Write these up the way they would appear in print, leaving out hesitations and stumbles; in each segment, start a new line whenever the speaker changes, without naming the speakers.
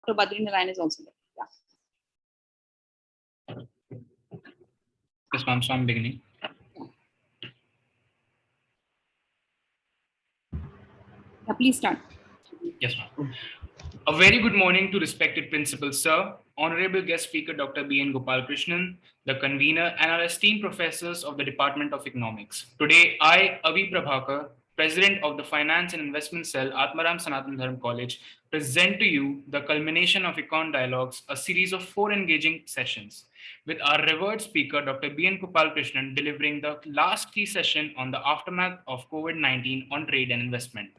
Dr. Badri Narayan is also there.
Yes, ma'am. So I'm beginning.
Yeah, please start.
Yes, ma'am. A very good morning to respected principal, sir, honorable guest speaker, Dr. B.N. Gopalkrishnan, the convener, and our esteemed professors of the Department of Economics. Today, I, Avi Prabhakar, President of the Finance and Investment Cell, Atmaram Sanatan Dharm College, present to you the culmination of Econ Dialogues, a series of 4 engaging sessions, with our revered speaker, Dr. B.N. Gopalkrishnan, delivering the last key session on the aftermath of COVID-19 on trade and investment.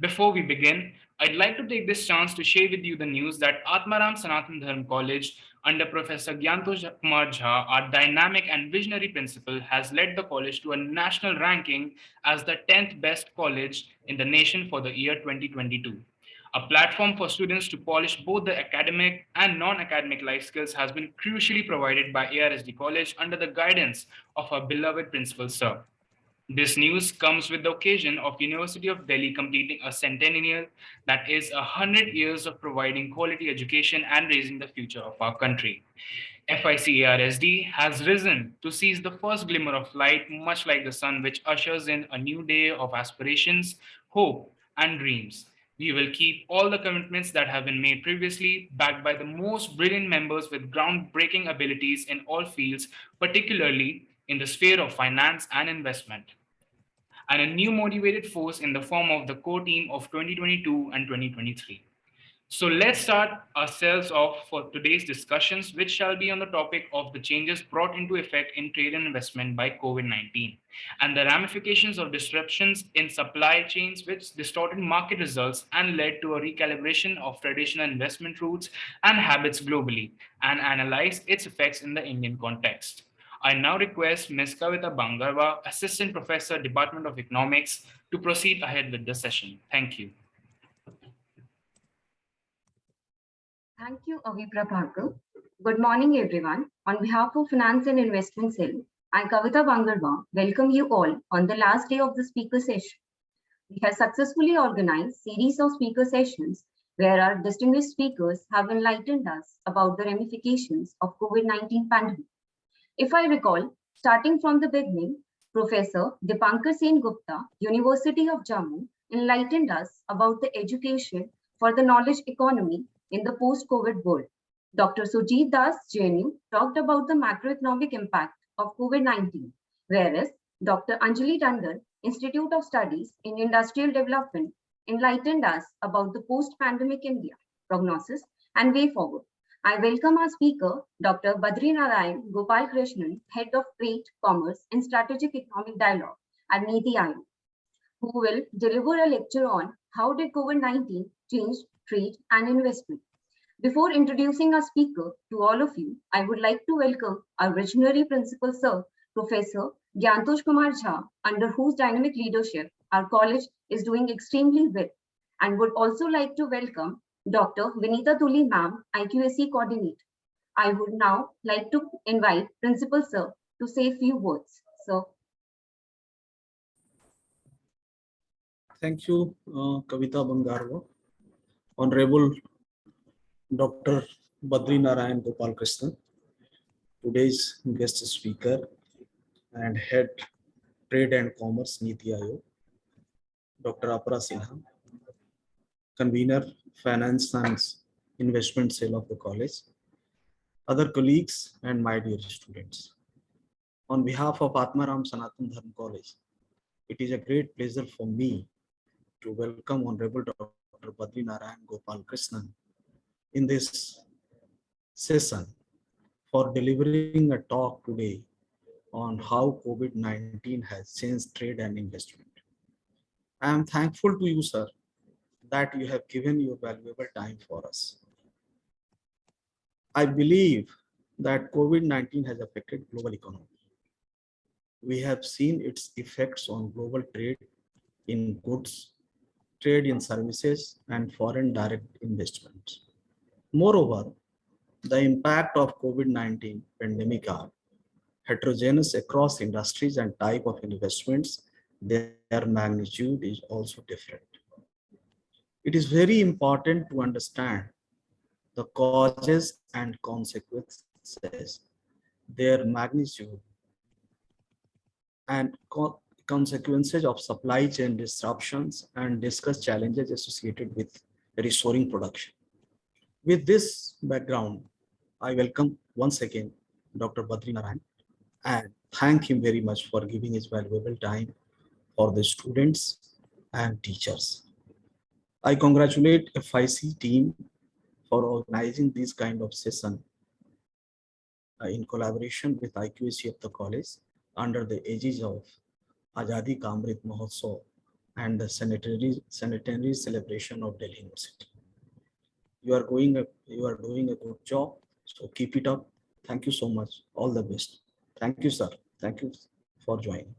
Before we begin, I'd like to take this chance to share with you the news that Atmaram Sanatan Dharm College, under Professor Gyantosh Kumar Jha, our dynamic and visionary principal, has led the college to a national ranking as the 10th best college in the nation for the year 2022. A platform for students to polish both the academic and non-academic life skills has been crucially provided by ARSD College under the guidance of our beloved principal, sir. This news comes with the occasion of University of Delhi completing a centennial, that is 100 years of providing quality education and raising the future of our country. FICARSD has risen to seize the first glimmer of light, much like the sun, which ushers in a new day of aspirations, hope, and dreams. We will keep all the commitments that have been made previously, backed by the most brilliant members with groundbreaking abilities in all fields, particularly in the sphere of finance and investment, and a new motivated force in the form of the core team of 2022 and 2023. So let's start ourselves off for today's discussions, which shall be on the topic of the changes brought into effect in trade and investment by COVID-19 and the ramifications of disruptions in supply chains which distorted market results and led to a recalibration of traditional investment routes and habits globally, and analyze its effects in the Indian context. I now request Ms. Kavita Bangarwa, Assistant Professor, Department of Economics, to proceed ahead with the session. Thank you.
Thank you, Avi Prabhakar. Good morning, everyone. On behalf of Finance and Investment Cell, I, Kavita Bangarwa, welcome you all on the last day of the speaker session. We have successfully organized a series of speaker sessions where our distinguished speakers have enlightened us about the ramifications of COVID-19 pandemic. If I recall, starting from the beginning, Professor Dipankar Sen Gupta, University of Jammu, enlightened us about the education for the knowledge economy in the post-COVID world. Dr. Sujit Das, JNU, talked about the macroeconomic impact of COVID-19, whereas Dr. Anjali Tandon, Institute of Studies in Industrial Development, enlightened us about the post-pandemic India, prognosis, and way forward. I welcome our speaker, Dr. Badri Narayan Gopalkrishnan, Head of Trade, Commerce, and Strategic Economic Dialogue at NITI Ayog, who will deliver a lecture on how did COVID-19 change trade and investment. Before introducing our speaker to all of you, I would like to welcome our visionary principal, sir, Professor Gyantosh Kumar Jha, under whose dynamic leadership our college is doing extremely well, and would also like to welcome Dr. Vinita Tuli ma'am, IQAC coordinator. I would now like to invite Principal Sir to say a few words. Sir.
Thank you, Kavita Bangarwa. Honorable Dr. Badri Narayan Gopalkrishnan, today's guest speaker and Head Trade and Commerce NITI Ayog, Dr. Apara Sinha, Convener Finance and Investment Cell of the college, other colleagues, and my dear students. On behalf of Atmaram Sanatan Dharm College, it is a great pleasure for me to welcome Honorable Dr. Badri Narayan Gopalkrishnan in this session for delivering a talk today on how COVID-19 has changed trade and investment. I am thankful to you, sir, that you have given your valuable time for us. I believe that COVID-19 has affected global economy. We have seen its effects on global trade in goods, trade in services, and foreign direct investments. Moreover, the impact of COVID-19 pandemic are heterogeneous across industries and type of investments. Their magnitude is also different. It is very important to understand the causes and consequences, their magnitude, and consequences of supply chain disruptions, and discuss challenges associated with restoring production. With this background, I welcome once again Dr. Badri Narayan and thank him very much for giving his valuable time for the students and teachers. I congratulate FIC team for organizing this kind of session in collaboration with IQAC of the college under the aegis of Azadi Ka Amrit Mahotsav and the Centenary Celebration of Delhi University. You are doing a good job, so keep it up. Thank you so much. All the best. Thank you, sir. Thank you for joining.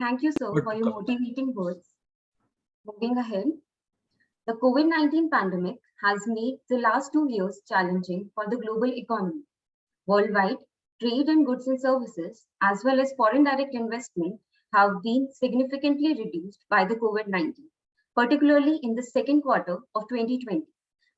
Thank you, sir, for your motivating words. Moving ahead, the COVID-19 pandemic has made the last 2 years challenging for the global economy. Worldwide, trade in goods and services, as well as foreign direct investment, have been significantly reduced by the COVID-19, particularly in the second quarter of 2020.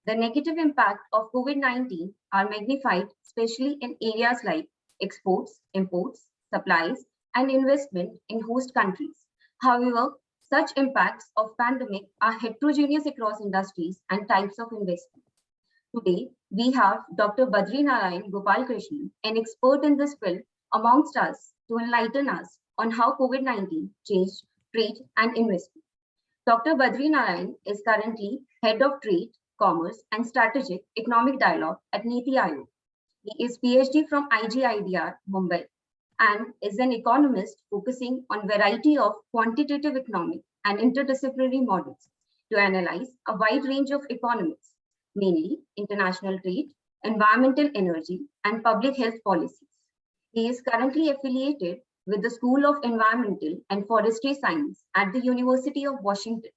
The negative impact of COVID-19 are magnified, especially in areas like exports, imports, supplies, and investment in host countries. However, such impacts of pandemic are heterogeneous across industries and types of investment. Today, we have Dr. Badri Narayan Gopalkrishnan, an expert in this field, amongst us to enlighten us on how COVID-19 changed trade and investment. Dr. Badri Narayan is currently Head of Trade, Commerce and Strategic Economic Dialogue at NITI Ayog. He is PhD from IGIDR, Mumbai, and is an economist focusing on variety of quantitative economic and interdisciplinary models to analyze a wide range of economics, mainly international trade, environmental energy, and public health policies. He is currently affiliated with the School of Environmental and Forestry Science at the University of Washington.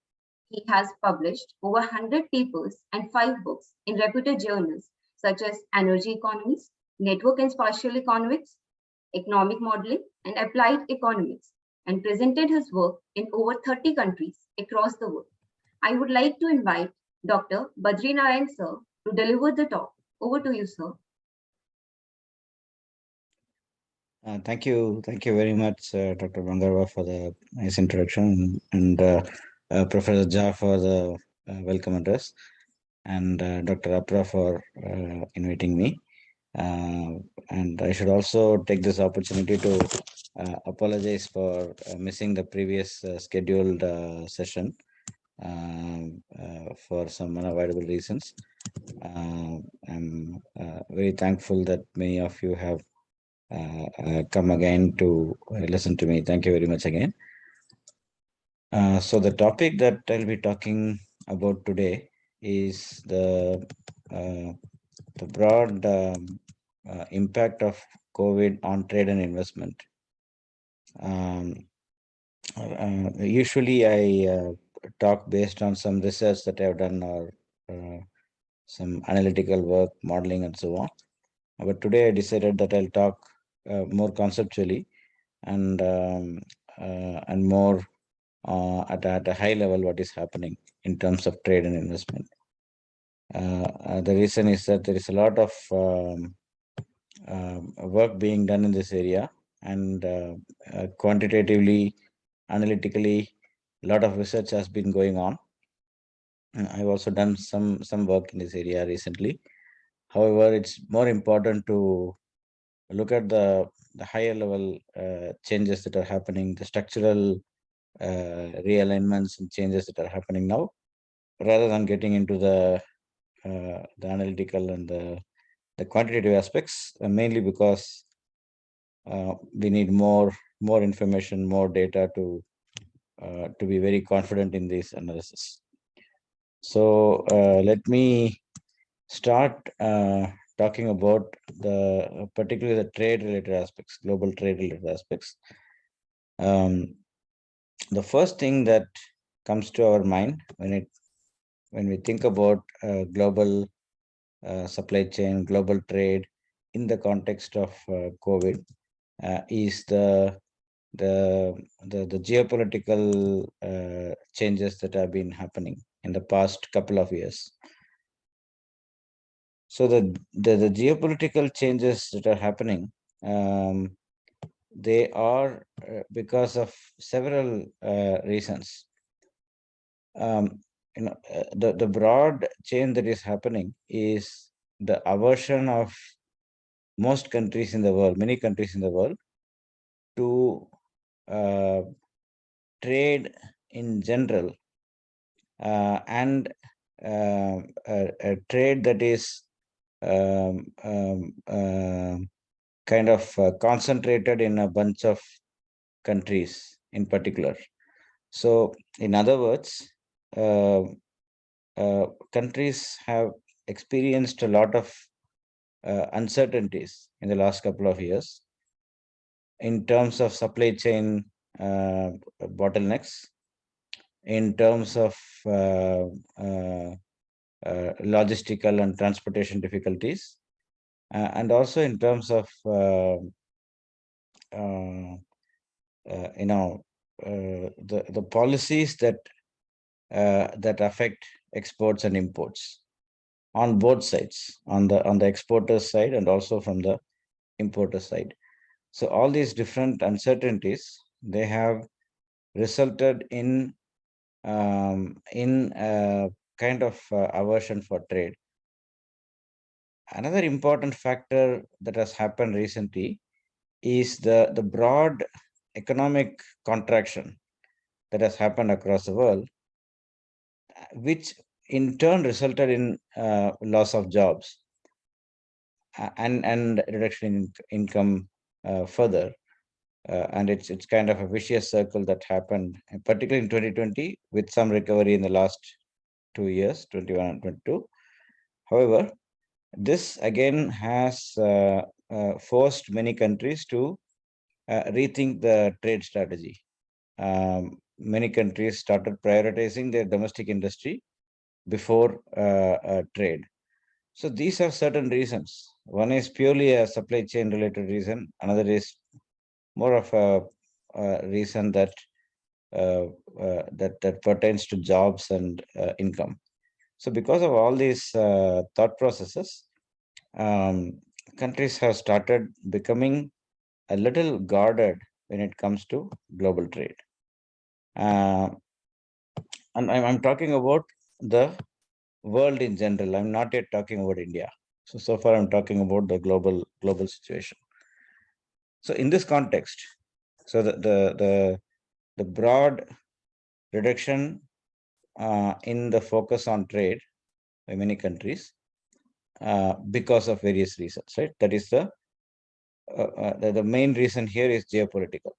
He has published over 100 papers and 5 books in reputed journals such as Energy Economics, Network and Spatial Economics, Economic Modeling, and Applied Economics, and presented his work in over 30 countries across the world. I would like to invite Dr. Badri Narayan, sir, to deliver the talk. Over to you, sir.
Thank you very much, Dr. Bangarwa, for the nice introduction, and Professor Jha for the welcome address, and Dr. Apra for inviting me. And I should also take this opportunity to apologize for missing the previous scheduled session for some unavoidable reasons. I'm very thankful that many of you have come again to listen to me. Thank you very much again. So the topic that I'll be talking about today is the broad impact of COVID on trade and investment. Usually I talk based on some research that I've done or some analytical work, modeling, and so on. But today I decided that I'll talk more conceptually and more at a high level what is happening in terms of trade and investment. The reason is that there is a lot of work being done in this area, and quantitatively, analytically, a lot of research has been going on. I've also done some work in this area recently. However, it's more important to look at the higher level changes that are happening, the structural realignments and changes that are happening now, rather than getting into the analytical and the quantitative aspects, mainly because we need more information, more data to be very confident in this analysis. So let me start talking about particularly the trade related aspects, global trade related aspects. The first thing that comes to our mind when we think about global supply chain, global trade in the context of COVID is the geopolitical changes that have been happening in the past couple of years. So the geopolitical changes that are happening, they are because of several reasons. The broad change that is happening is the aversion of most countries in the world, many countries in the world, to trade in general, and a trade that is kind of concentrated in a bunch of countries in particular. So, in other words, countries have experienced a lot of uncertainties in the last couple of years in terms of supply chain bottlenecks, in terms of logistical and transportation difficulties, and also in terms of the policies that that affect exports and imports on both sides, on the exporters side and also from the importer side. So all these different uncertainties, they have resulted in kind of aversion for trade. Another important factor that has happened recently is the broad economic contraction that has happened across the world, which in turn resulted in loss of jobs and reduction in income further. And it's kind of a vicious circle that happened, particularly in 2020, with some recovery in the last 2 years, 21 and 22. However, this again has forced many countries to rethink the trade strategy. Many countries started prioritizing their domestic industry before trade. So these are certain reasons. One is purely a supply chain related reason. Another is more of a reason that that pertains to jobs and income. So because of all these thought processes, countries have started becoming a little guarded when it comes to global trade. And I'm talking about the world in general. I'm not yet talking about India. So far I'm talking about the global situation. So in this context, so the broad reduction in the focus on trade by many countries because of various reasons, right? That is the main reason here is geopolitical.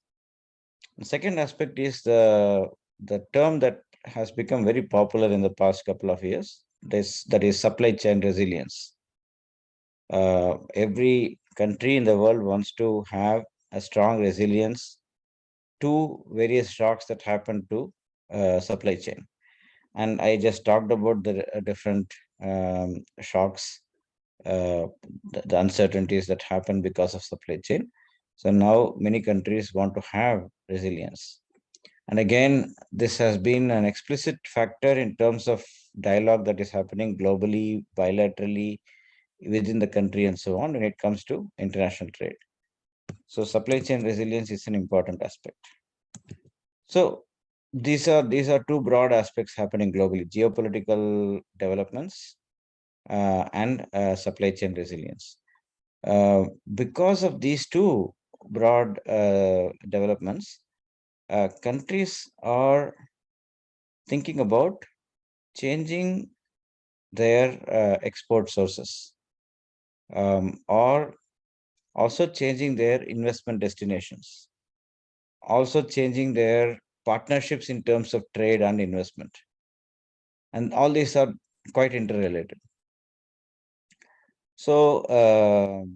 The second aspect is the term that has become very popular in the past couple of years. That is supply chain resilience. Every country in the world wants to have a strong resilience to various shocks that happen to supply chain. And I just talked about the different shocks, the uncertainties that happen because of supply chain. So now many countries want to have resilience. And again, this has been an explicit factor in terms of dialogue that is happening globally, bilaterally, within the country and so on when it comes to international trade. So supply chain resilience is an important aspect. So these are two broad aspects happening globally: geopolitical developments and supply chain resilience. Because of these two broad developments, countries are thinking about changing their export sources, or also changing their investment destinations, also changing their partnerships in terms of trade and investment. And all these are quite interrelated. So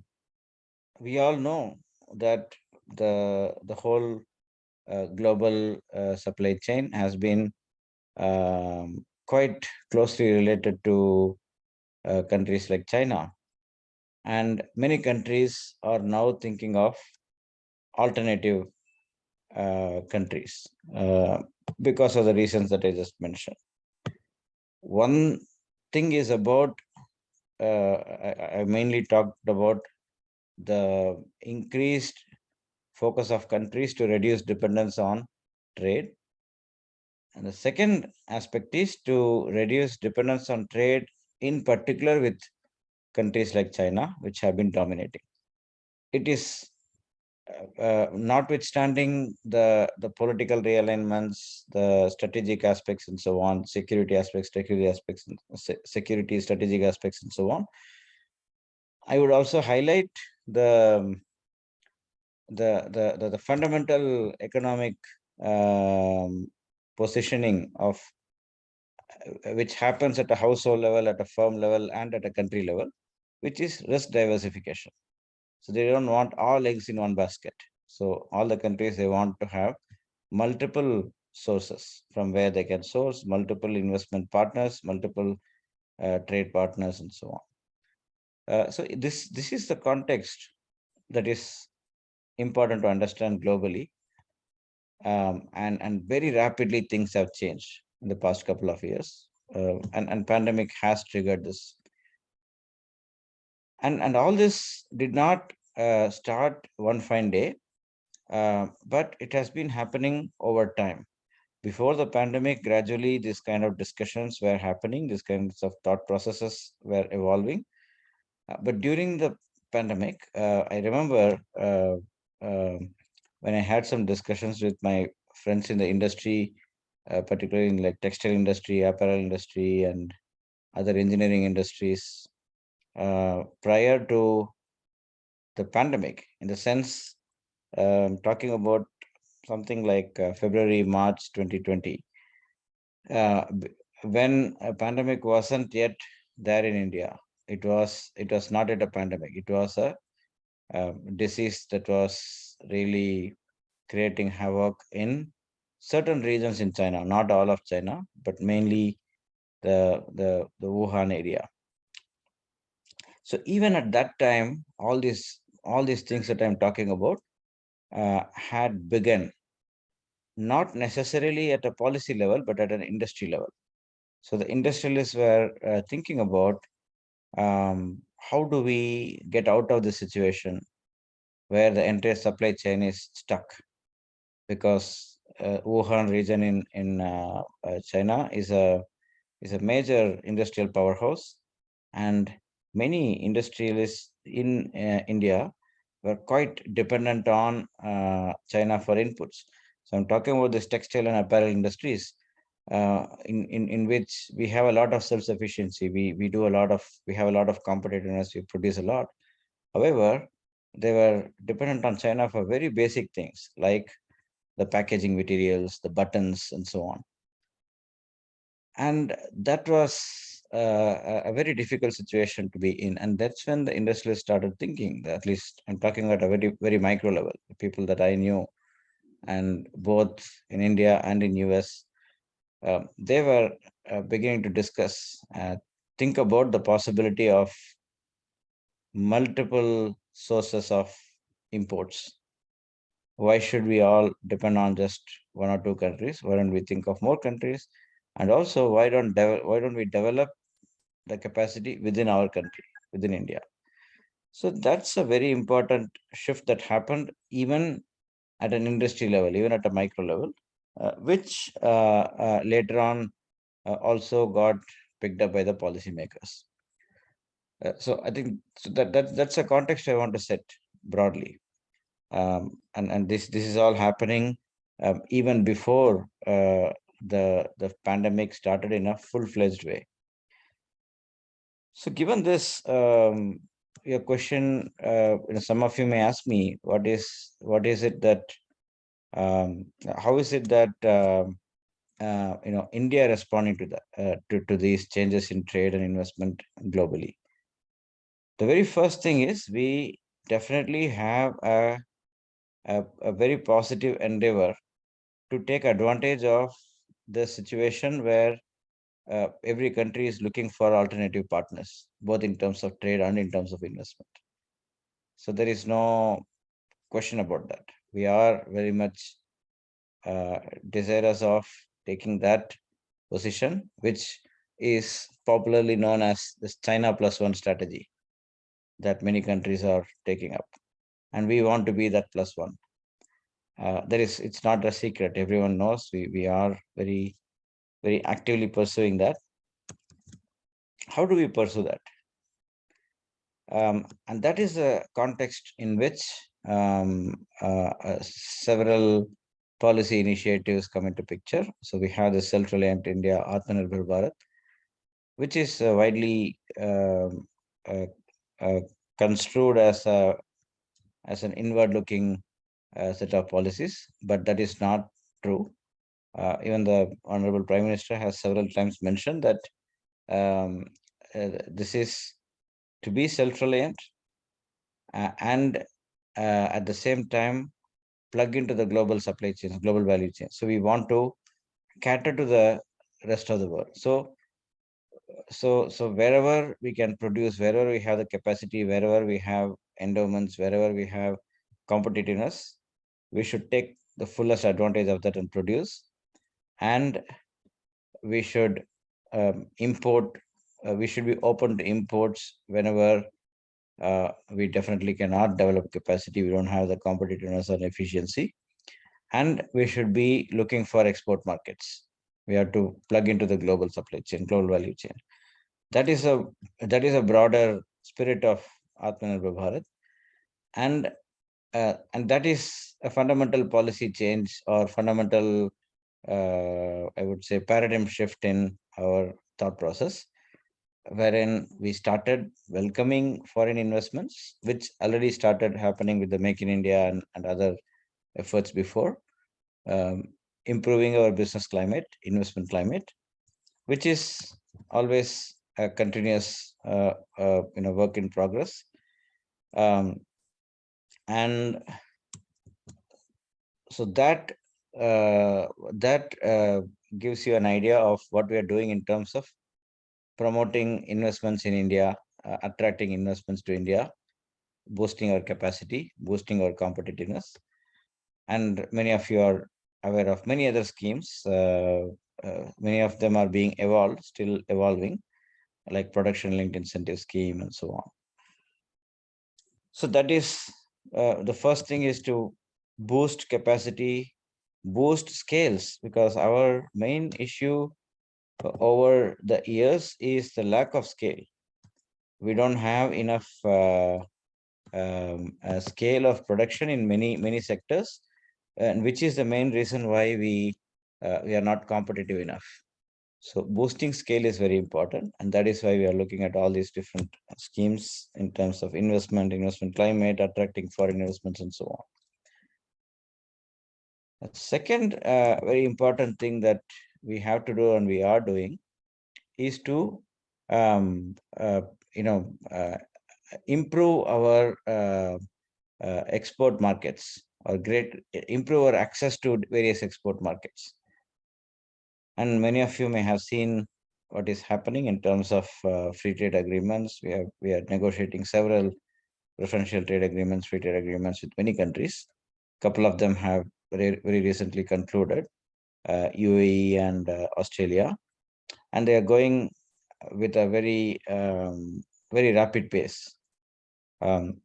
we all know that the whole global supply chain has been quite closely related to countries like China. And many countries are now thinking of alternative countries because of the reasons that I just mentioned. One thing is about I mainly talked about the increased focus of countries to reduce dependence on trade. And the second aspect is to reduce dependence on trade, in particular with countries like China, which have been dominating. It is notwithstanding the political realignments, the strategic aspects, and so on, security aspects, security strategic aspects, and so on. I would also highlight the fundamental economic positioning of which happens at a household level, at a firm level, and at a country level, which is risk diversification. So they don't want all eggs in one basket. So all the countries, they want to have multiple sources from where they can source, multiple investment partners, multiple trade partners, and so on. So this is the context that is important to understand globally. And very rapidly things have changed in the past couple of years. And pandemic has triggered this. And all this did not start one fine day, but it has been happening over time. Before the pandemic, gradually these kind of discussions were happening, these kinds of thought processes were evolving. But during the pandemic, I remember when I had some discussions with my friends in the industry, particularly in like textile industry, apparel industry, and other engineering industries, prior to the pandemic, in the sense, talking about something like February, March 2020, when a pandemic wasn't yet there in India. It was not yet a pandemic. It was a disease that was really creating havoc in certain regions in China, not all of China, but mainly the Wuhan area. So even at that time, all these things that I'm talking about had begun, not necessarily at a policy level, but at an industry level. So the industrialists were thinking about how do we get out of the situation where the entire supply chain is stuck, because Wuhan region in China is a major industrial powerhouse, and many industrialists in India were quite dependent on China for inputs. So I'm talking about this textile and apparel industries, in which we have a lot of self-sufficiency. We have a lot of competitiveness. We produce a lot. However, they were dependent on China for very basic things like the packaging materials, the buttons, and so on. And that was a very difficult situation to be in. And that's when the industrialists started thinking, at least I'm talking at a very, very micro level, the people that I knew, and both in India and in US, they were beginning to discuss, think about the possibility of multiple sources of imports. Why should we all depend on just one or two countries? Why don't we think of more countries? And also, why don't we develop the capacity within our country, within India? So that's a very important shift that happened even at an industry level, even at a micro level, which later on also got picked up by the policymakers. So I think that's a context I want to set broadly. And this is all happening even before the pandemic started in a full-fledged way. So given this, your question, some of you may ask me, what is it that, how is it that India responding to that, to these changes in trade and investment globally? The very first thing is we definitely have a very positive endeavor to take advantage of the situation where every country is looking for alternative partners, both in terms of trade and in terms of investment. So there is no question about that. We are very much desirous of taking that position, which is popularly known as this China +1 strategy that many countries are taking up. And we want to be that +1. It's not a secret. Everyone knows we are very, very actively pursuing that. How do we pursue that? And that is a context in which several policy initiatives come into picture. So we have the Self-Reliant India, Atmanirbhar Bharat, which is widely construed as an inward-looking set of policies, but that is not true. Even the Honorable Prime Minister has several times mentioned that this is to be self-reliant and at the same time plug into the global supply chains, global value chain. So we want to cater to the rest of the world. So wherever we can produce, wherever we have the capacity, wherever we have endowments, wherever we have competitiveness, we should take the fullest advantage of that and produce. And we should import. We should be open to imports whenever we definitely cannot develop capacity. We don't have the competitiveness and efficiency. And we should be looking for export markets. We have to plug into the global supply chain, global value chain. That is a broader spirit of Atmanirbhar Bharat, and that is a fundamental policy change or fundamental, I would say, paradigm shift in our thought process, wherein we started welcoming foreign investments, which already started happening with the Make in India and other efforts before, improving our business climate, investment climate, which is always a continuous work in progress. And so that gives you an idea of what we are doing in terms of promoting investments in India, attracting investments to India, boosting our capacity, boosting our competitiveness. And many of you are aware of many other schemes. Many of them are being evolved, still evolving, like production linked incentive scheme and so on. So that is the first thing, is to boost capacity, boost scales, because our main issue over the years is the lack of scale. We don't have enough scale of production in many sectors, and which is the main reason why we are not competitive enough. So boosting scale is very important, and that is why we are looking at all these different schemes in terms of investment climate, attracting foreign investments, and so on. The second very important thing that we have to do, and we are doing, is to improve our export markets, or improve our access to various export markets. And many of you may have seen what is happening in terms of free trade agreements. We are negotiating several preferential trade agreements, free trade agreements with many countries. A couple of them have very recently concluded, UAE and Australia, and they are going with a very rapid pace. And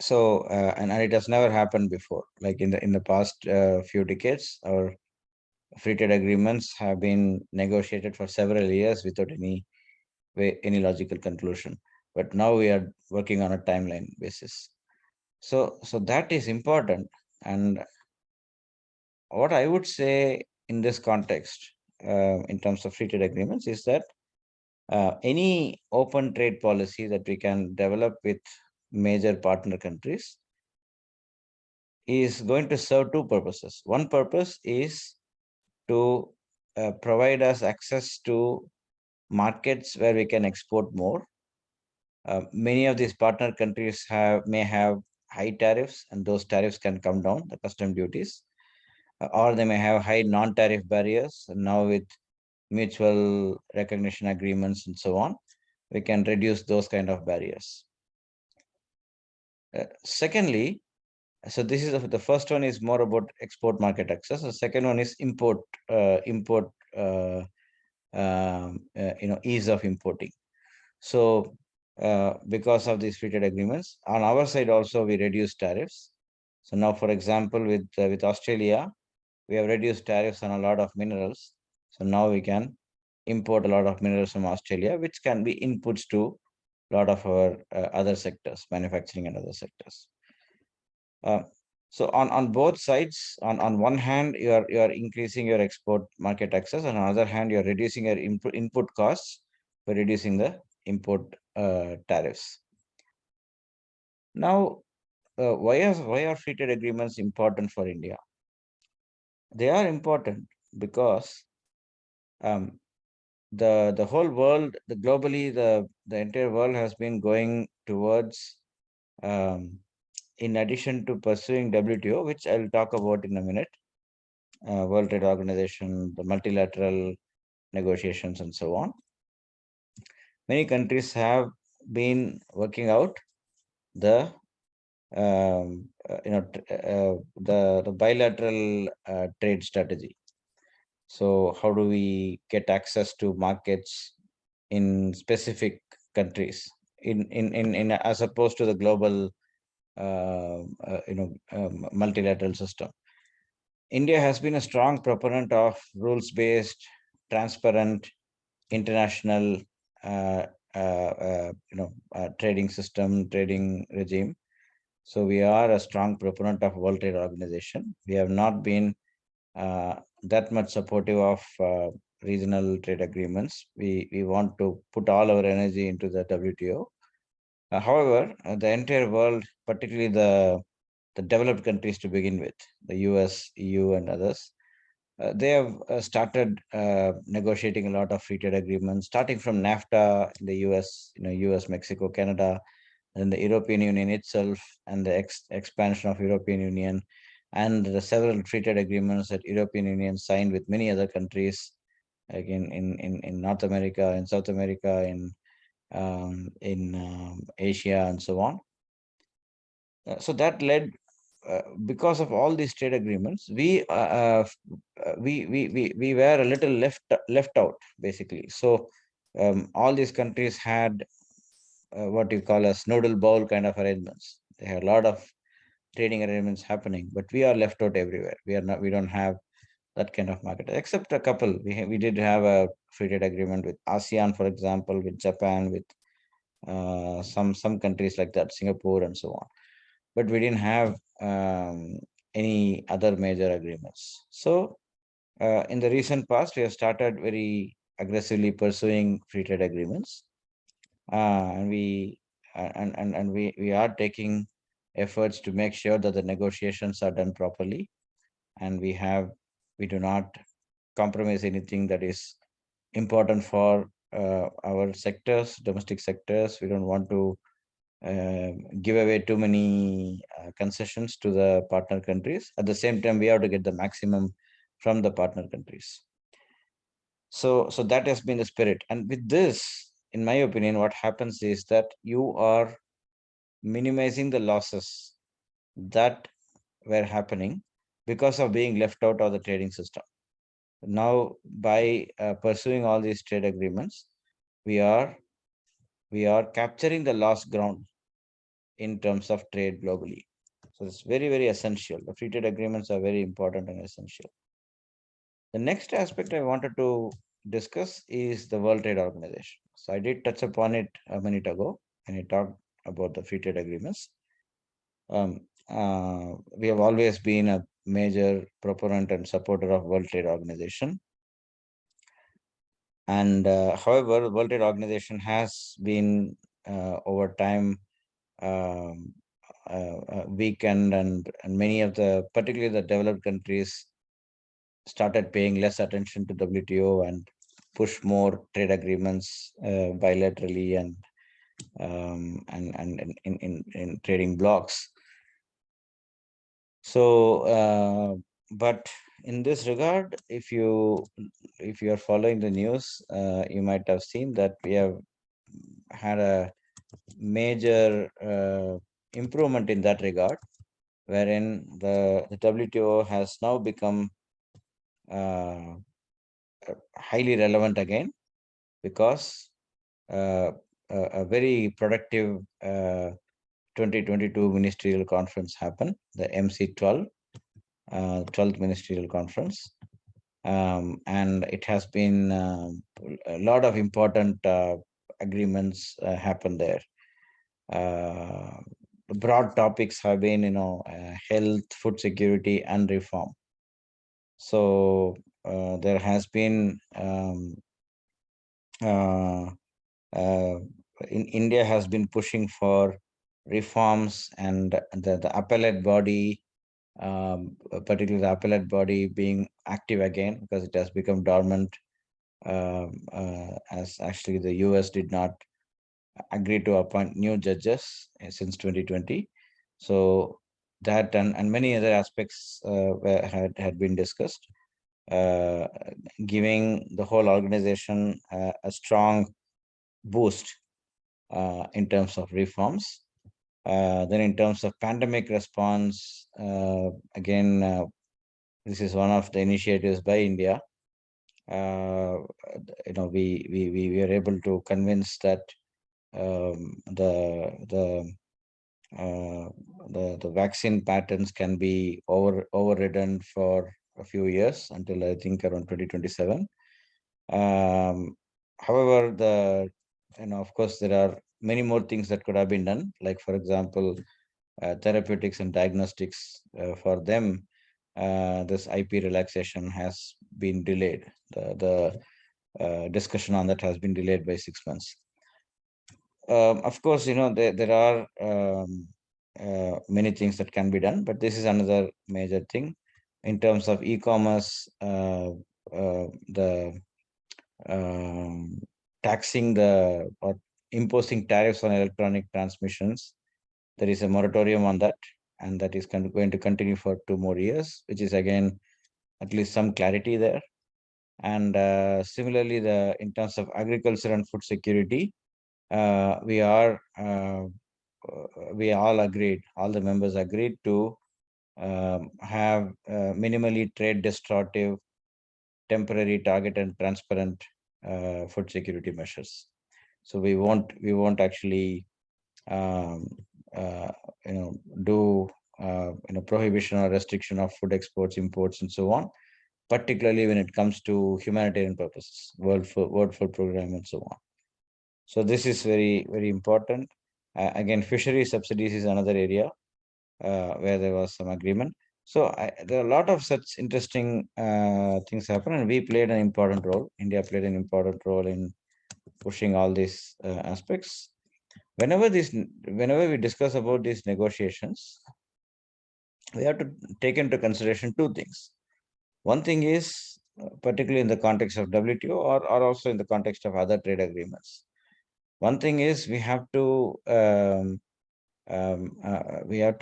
it has never happened before. Like in the past few decades, our free trade agreements have been negotiated for several years without any logical conclusion. But now we are working on a timeline basis. So that is important. And what I would say in this context, in terms of free trade agreements, is that any open trade policy that we can develop with major partner countries is going to serve two purposes. One purpose is to provide us access to markets where we can export more. Many of these partner countries may have high tariffs, and those tariffs can come down, the custom duties, or they may have high non-tariff barriers. And now with mutual recognition agreements and so on, we can reduce those kind of barriers. Secondly, so this is the first one is more about export market access. The second one is import ease of importing. So because of these free trade agreements, on our side also we reduced tariffs. So now, for example, with Australia, we have reduced tariffs on a lot of minerals. So now we can import a lot of minerals from Australia, which can be inputs to a lot of our other sectors, manufacturing and other sectors. So on both sides, on one hand, you are increasing your export market access, and on the other hand, you are reducing your input costs by reducing the import tariffs. Now, why are free trade agreements important for India? They are important because the whole world, globally, the entire world has been going towards, in addition to pursuing WTO, which I'll talk about in a minute, World Trade Organization, the multilateral negotiations, and so on. Many countries have been working out the the bilateral trade strategy. So how do we get access to markets in specific countries in as opposed to the global multilateral system? India has been a strong proponent of rules-based, transparent, international trading system, trading regime. So we are a strong proponent of World Trade Organization. We have not been that much supportive of regional trade agreements. We want to put all our energy into the WTO. However, the entire world, particularly the developed countries to begin with, the US, EU, and others, they have started negotiating a lot of free trade agreements, starting from NAFTA in the US, US, Mexico, Canada, and the European Union itself, and the expansion of European Union, and the several free trade agreements that European Union signed with many other countries, like in North America, in South America, in Asia, and so on. So that led, because of all these trade agreements, we were a little left out, basically. So all these countries had what you call as noodle bowl kind of arrangements. They had a lot of trading arrangements happening, but we are left out everywhere. We don't have that kind of market, except a couple. We did have a free trade agreement with ASEAN, for example, with Japan, with some countries like that, Singapore, and so on. But we didn't have any other major agreements. So in the recent past, we have started very aggressively pursuing free trade agreements, and we are taking efforts to make sure that the negotiations are done properly, and we do not compromise anything that is important for our sectors, domestic sectors. We don't want to give away too many concessions to the partner countries. At the same time, we have to get the maximum from the partner countries. So that has been the spirit. And with this, in my opinion, what happens is that you are minimizing the losses that were happening because of being left out of the trading system. Now, by pursuing all these trade agreements, we are capturing the lost ground in terms of trade globally. So it's very, very essential. The free trade agreements are very important and essential. The next aspect I wanted to discuss is the World Trade Organization. So I did touch upon it a minute ago when I talked about the free trade agreements. We have always been a major proponent and supporter of World Trade Organization. And however, the World Trade Organization has been over time weakened, and many of the, particularly the developed countries, started paying less attention to WTO and push more trade agreements bilaterally and in trading blocks. So, but in this regard, if you are following the news, you might have seen that we have had a major improvement in that regard, wherein the WTO has now become highly relevant again, because a very productive 2022 ministerial conference happened, the MC12, 12th ministerial conference. And it has been a lot of important agreements happen there. The broad topics have been, health, food security, and reform. So there has been India has been pushing for reforms, and the appellate body, particularly the appellate body, being active again, because it has become dormant, as actually the US did not agree to appoint new judges since 2020. So that and many other aspects had been discussed, giving the whole organization a strong boost in terms of reforms. Then in terms of pandemic response, again, this is one of the initiatives by India. We were able to convince that the vaccine patents can be overridden for a few years, until I think around 2027. However, of course, there are many more things that could have been done, like, for example, therapeutics and diagnostics. For them, this IP relaxation has been delayed. The discussion on that has been delayed by 6 months. Of course, there are many things that can be done, but this is another major thing in terms of e-commerce. The taxing or imposing tariffs on electronic transmissions, there is a moratorium on that, and that is going to continue for 2 more years, which is again at least some clarity there. And similarly, in terms of agriculture and food security, we all agreed, all the members agreed to have minimally trade destructive, temporary, target and transparent food security measures. So we won't actually do prohibition or restriction of food exports, imports, and so on, particularly when it comes to humanitarian purposes, World Food Program, and so on. So this is very, very important. Again, fishery subsidies is another area where there was some agreement. So there are a lot of such interesting things happen, and we played an important role. India played an important role in pushing all these aspects. Whenever we discuss about these negotiations, we have to take into consideration 2 things. One thing is, particularly in the context of WTO, or also in the context of other trade agreements. One thing is, we have to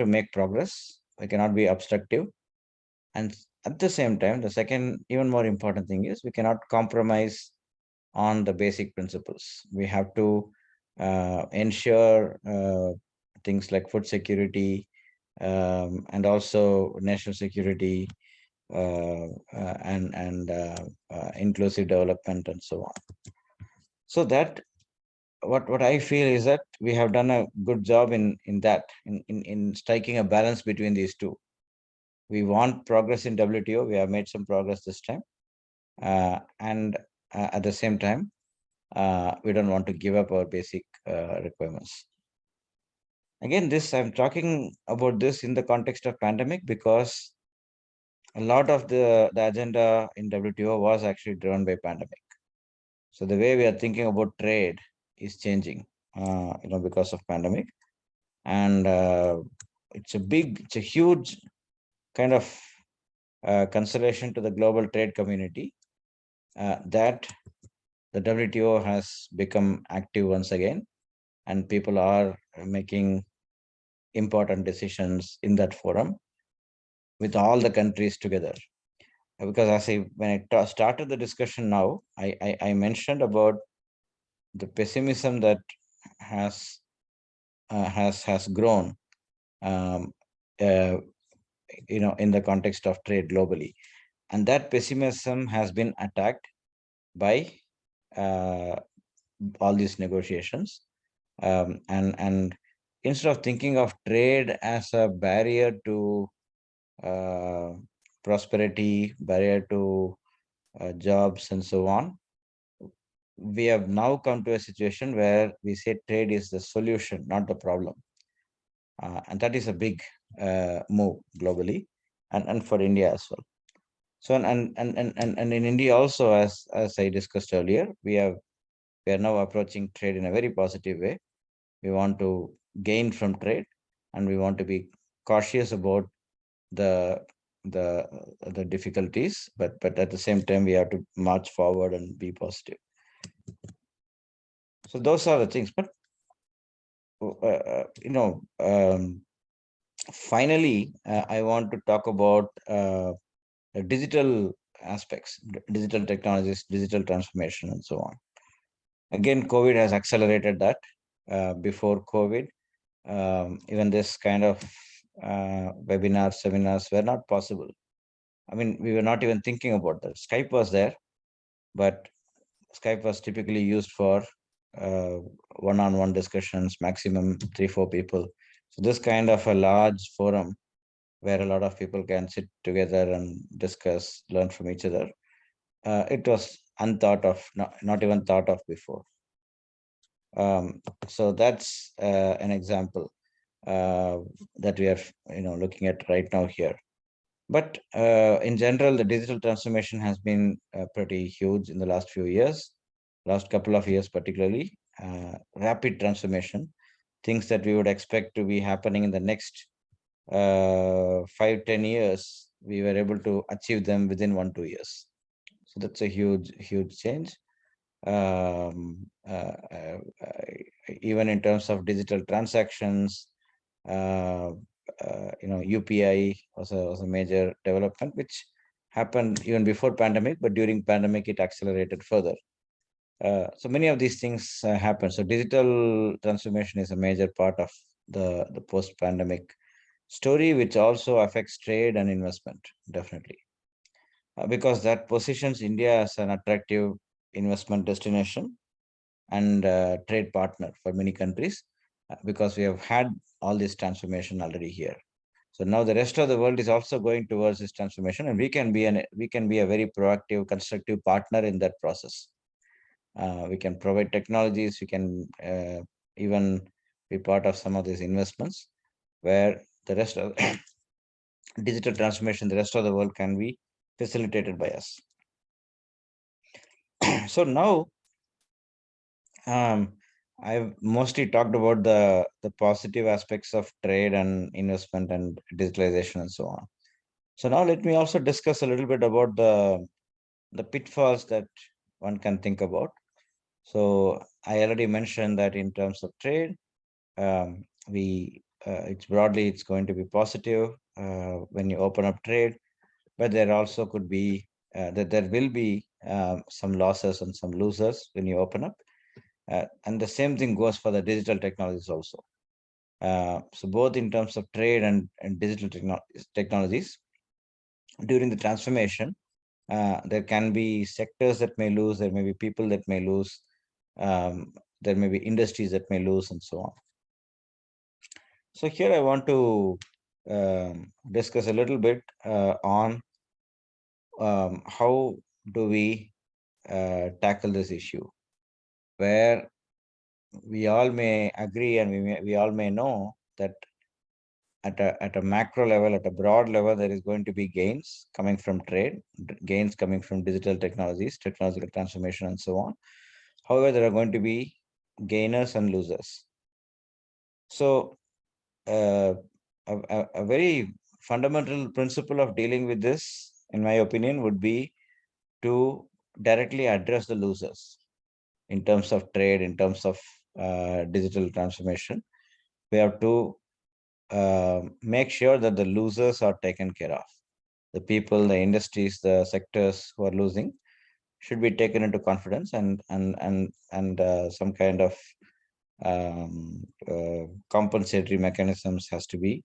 make progress. We cannot be obstructive. And at the same time, the second, even more important thing is, we cannot compromise on the basic principles. We have to ensure things like food security, and also national security, and inclusive development, and so on. So that what I feel is that we have done a good job in striking a balance between these 2. We want progress in WTO. We have made some progress this time, and at the same time, we don't want to give up our basic requirements. Again, I'm talking about this in the context of pandemic, because a lot of the agenda in WTO was actually driven by pandemic. So the way we are thinking about trade is changing, because of pandemic, and it's a huge kind of consolation to the global trade community that the WTO has become active once again, and people are making important decisions in that forum with all the countries together. Because when I started the discussion now, I mentioned about the pessimism that has grown, in the context of trade globally, and that pessimism has been attacked by all these negotiations. And instead of thinking of trade as a barrier to prosperity, barrier to jobs, and so on, we have now come to a situation where we say trade is the solution, not the problem. And that is a big move globally and for India as well. So and in India also, as I discussed earlier, we are now approaching trade in a very positive way. We want to gain from trade, and we want to be cautious about the difficulties, but at the same time we have to march forward and be positive. So those are the things. But finally, I want to talk about the digital aspects, digital technologies, digital transformation, and so on. Again, COVID has accelerated that. Before COVID, even this kind of webinars, seminars were not possible. I mean, we were not even thinking about that. Skype was there, but Skype was typically used for one-on-one discussions, maximum 3-4 people. So this kind of a large forum where a lot of people can sit together and discuss, learn from each other, it was unthought of, not even thought of before. So that's an example that we are looking at right now here. But in general, the digital transformation has been pretty huge in the last few years, last couple of years particularly. Rapid transformation, things that we would expect to be happening in the next 5-10 years, we were able to achieve them within 1-2 years. So that's a huge change. Even in terms of digital transactions, UPI was a major development which happened even before pandemic, but during pandemic it accelerated further. So many of these things happen. So digital transformation is a major part of the post-pandemic story, which also affects trade and investment, definitely, because that positions India as an attractive investment destination and trade partner for many countries, because we have had all this transformation already here. So now the rest of the world is also going towards this transformation, and we can be a very proactive, constructive partner in that process. We can provide technologies. We can even be part of some of these investments where the rest of digital transformation, the rest of the world can be facilitated by us. So now I've mostly talked about the positive aspects of trade and investment and digitalization and so on. So now let me also discuss a little bit about the pitfalls that one can think about. So I already mentioned that in terms of trade, it's going to be positive when you open up trade, but there also could be there will be some losses and some losers when you open up. And the same thing goes for the digital technologies also. So both in terms of trade and digital technologies, during the transformation, there can be sectors that may lose, there may be people that may lose, there may be industries that may lose, and so on. So here I want to discuss a little bit on how do we tackle this issue, where we all may agree and we all may know that at a macro level, at a broad level, there is going to be gains coming from trade, gains coming from digital technologies, technological transformation, and so on. However, there are going to be gainers and losers. So a very fundamental principle of dealing with this, in my opinion, would be to directly address the losers in terms of trade, in terms of digital transformation. We have to make sure that the losers are taken care of. The people, the industries, the sectors who are losing should be taken into confidence, and some kind of compensatory mechanisms have to be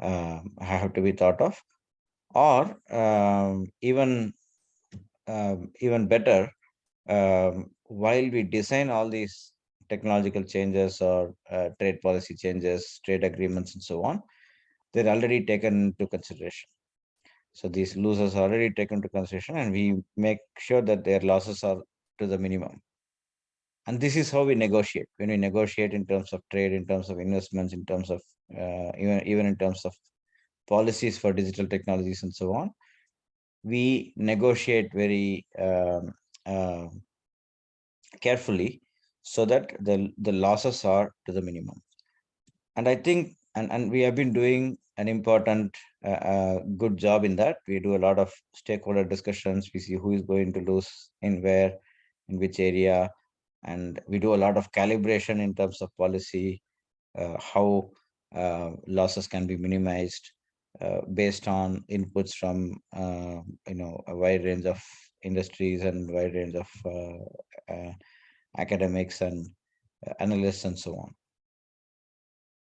thought of, or even better, while we design all these technological changes or trade policy changes, trade agreements, and so on, they're already taken into consideration. So these losses are already taken into consideration, and we make sure that their losses are to the minimum. And this is how we negotiate. When we negotiate in terms of trade, in terms of investments, in terms of even in terms of policies for digital technologies and so on, we negotiate very carefully so that the losses are to the minimum. And I think, and we have been doing an important good job in that. We do a lot of stakeholder discussions. We see who is going to lose in where, in which area, and we do a lot of calibration in terms of policy, how losses can be minimized based on inputs from a wide range of industries and wide range of academics and analysts and so on.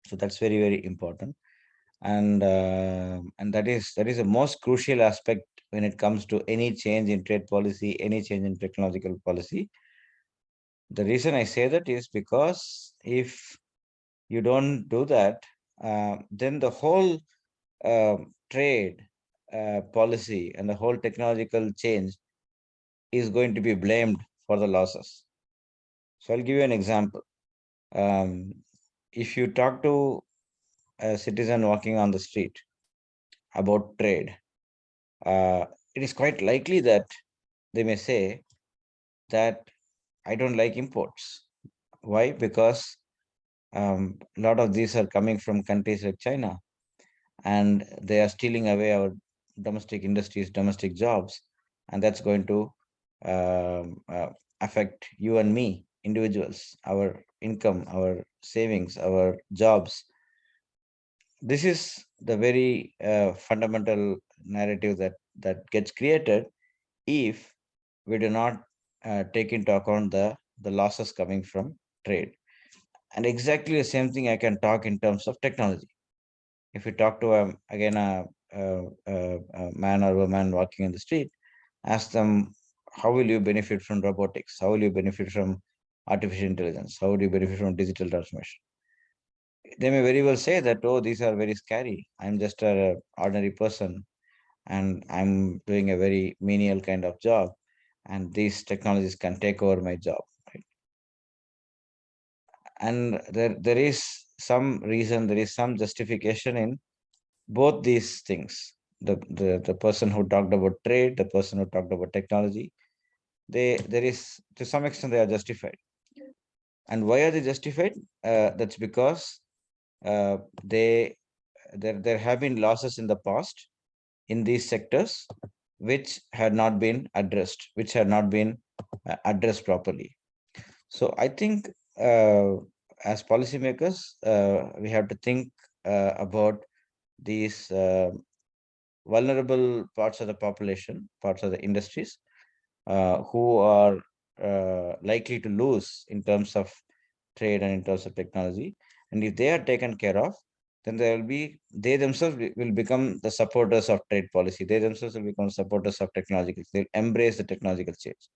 So that's very, very important, and that is the most crucial aspect when it comes to any change in trade policy, any change in technological policy. The reason I say that is because if you don't do that, then the whole trade policy and the whole technological change is going to be blamed for the losses. So I'll give you an example. If you talk to a citizen walking on the street about trade, it is quite likely that they may say that I don't like imports. Why? Because a lot of these are coming from countries like China, and they are stealing away our domestic industries, domestic jobs, and that's going to affect you and me, individuals, our income, our savings, our jobs. This is the very fundamental narrative that gets created if we do not take into account the losses coming from trade. And exactly the same thing I can talk in terms of technology. If you talk to again a man or woman walking in the street, ask them, how will you benefit from robotics? How will you benefit from artificial intelligence? How would you benefit from digital transformation? They may very well say that, oh, these are very scary. I'm just an ordinary person and I'm doing a very menial kind of job, and these technologies can take over my job. Right? And there is some reason, there is some justification in both these things. The person who talked about trade, the person who talked about technology, there is, to some extent, they are justified. And why are they justified? That's because there have been losses in the past in these sectors which had not been addressed, properly. So I think as policymakers, we have to think about these vulnerable parts of the population, parts of the industries, who are likely to lose in terms of trade and in terms of technology. And if they are taken care of, then they themselves will become the supporters of trade policy. They themselves will become supporters of technological. They'll embrace the technological change.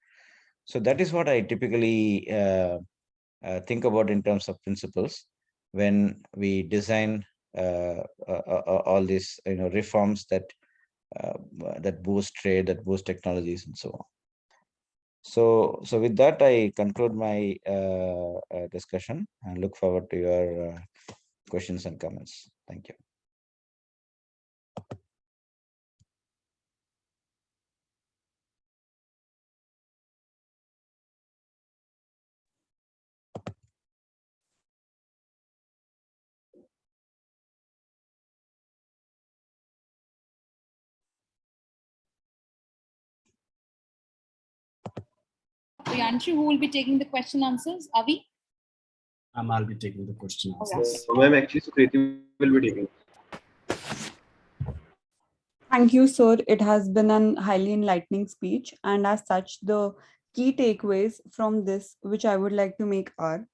So that is what I typically think about in terms of principles when we design all these reforms that boost trade, that boost technologies, and so on. So with that, I conclude my discussion and look forward to your questions and comments. Thank you.
Priyanshu, who will be taking the question answers? Avi?
I'll be taking the question.
Okay.
Ma'am, actually, Sukriti will be taking.
Thank you, sir. It has been an highly enlightening speech. And as such, the key takeaways from this, which I would like to make, are